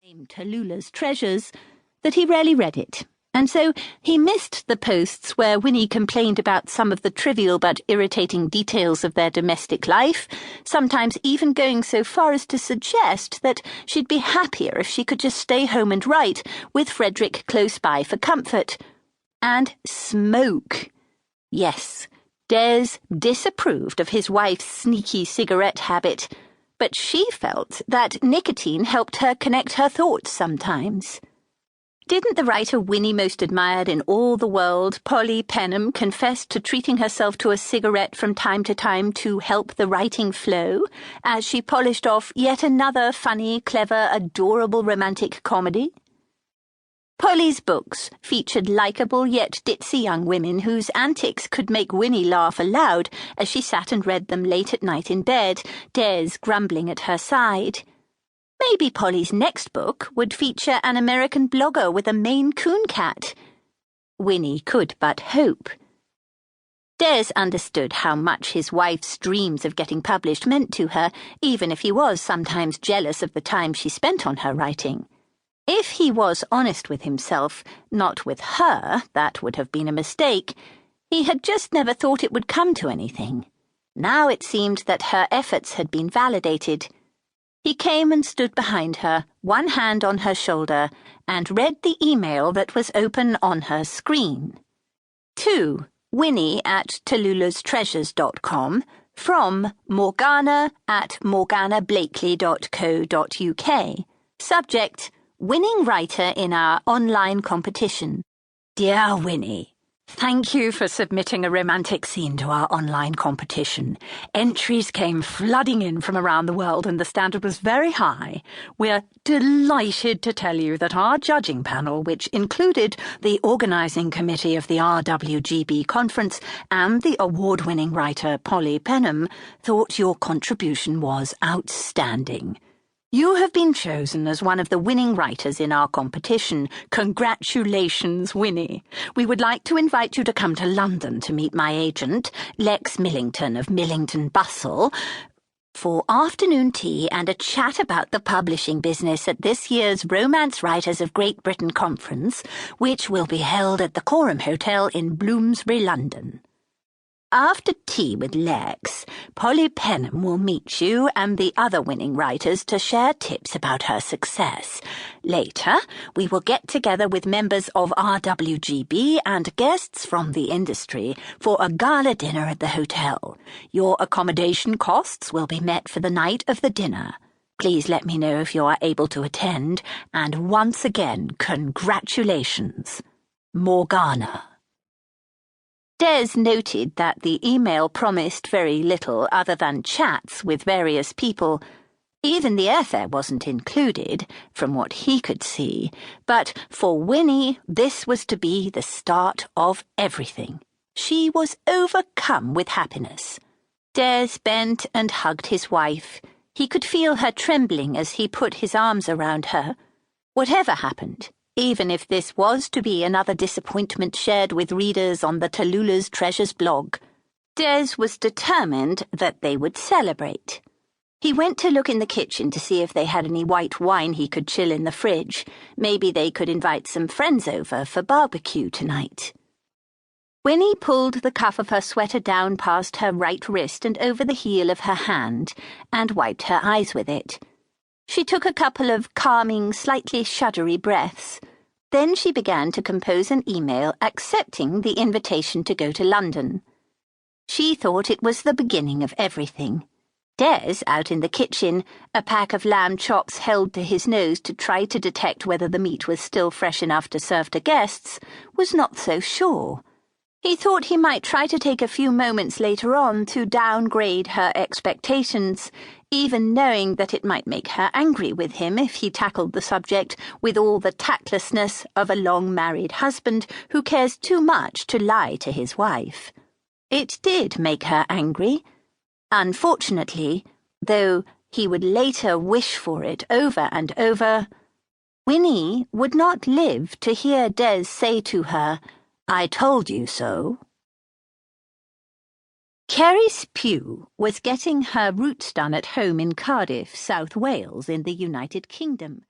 Tallulah's treasures, that he rarely read it, and so he missed the posts where Winnie complained about some of the trivial but irritating details of their domestic life, sometimes even going so far as to suggest that she'd be happier if she could just stay home and write, with Frederick close by for comfort. And smoke. Yes, Des disapproved of his wife's sneaky cigarette habit, but she felt that nicotine helped her connect her thoughts sometimes. Didn't the writer Winnie most admired in all the world, Polly Penham, confess to treating herself to a cigarette from time to time to help the writing flow, as she polished off yet another funny, clever, adorable romantic comedy? Polly's books featured likeable yet ditzy young women whose antics could make Winnie laugh aloud as she sat and read them late at night in bed, Des grumbling at her side. Maybe Polly's next book would feature an American blogger with a Maine Coon cat. Winnie could but hope. Des understood how much his wife's dreams of getting published meant to her, even if he was sometimes jealous of the time she spent on her writing. If he was honest with himself, not with her, that would have been a mistake. He had just never thought it would come to anything. Now it seemed that her efforts had been validated. He came and stood behind her, one hand on her shoulder, and read the email that was open on her screen. To Winnie@TallulahsTreasures.com from Morgana at morganablakely.co.uk. Subject: Winning writer in our online competition. Dear Winnie, thank you for submitting a romantic scene to our online competition. Entries came flooding in from around the world and the standard was very high. We're delighted to tell you that our judging panel, which included the organising committee of the RWGB conference and the award-winning writer Polly Penham, thought your contribution was outstanding. You have been chosen as one of the winning writers in our competition. Congratulations, Winnie. We would like to invite you to come to London to meet my agent, Lex Millington of Millington Bustle, for afternoon tea and a chat about the publishing business at this year's Romance Writers of Great Britain conference, which will be held at the Coram Hotel in Bloomsbury, London. After tea with Lex, Polly Penham will meet you and the other winning writers to share tips about her success. Later, we will get together with members of RWGB and guests from the industry for a gala dinner at the hotel. Your accommodation costs will be met for the night of the dinner. Please let me know if you are able to attend, and once again, congratulations. Morgana. Des noted that the email promised very little other than chats with various people. Even the airfare wasn't included, from what he could see, but for Winnie this was to be the start of everything. She was overcome with happiness. Des bent and hugged his wife. He could feel her trembling as he put his arms around her. Whatever happened, even if this was to be another disappointment shared with readers on the Tallulah's Treasures blog, Des was determined that they would celebrate. He went to look in the kitchen to see if they had any white wine he could chill in the fridge. Maybe they could invite some friends over for barbecue tonight. Winnie pulled the cuff of her sweater down past her right wrist and over the heel of her hand, and wiped her eyes with it. She took a couple of calming, slightly shuddery breaths. Then she began to compose an email accepting the invitation to go to London. She thought it was the beginning of everything. Des, out in the kitchen, a pack of lamb chops held to his nose to try to detect whether the meat was still fresh enough to serve to guests, was not so sure. He thought he might try to take a few moments later on to downgrade her expectations, even knowing that it might make her angry with him if he tackled the subject with all the tactlessness of a long-married husband who cares too much to lie to his wife. It did make her angry. Unfortunately, though he would later wish for it over and over, Winnie would not live to hear Des say to her, "I told you so." Carrie Pugh was getting her roots done at home in Cardiff, South Wales, in the United Kingdom.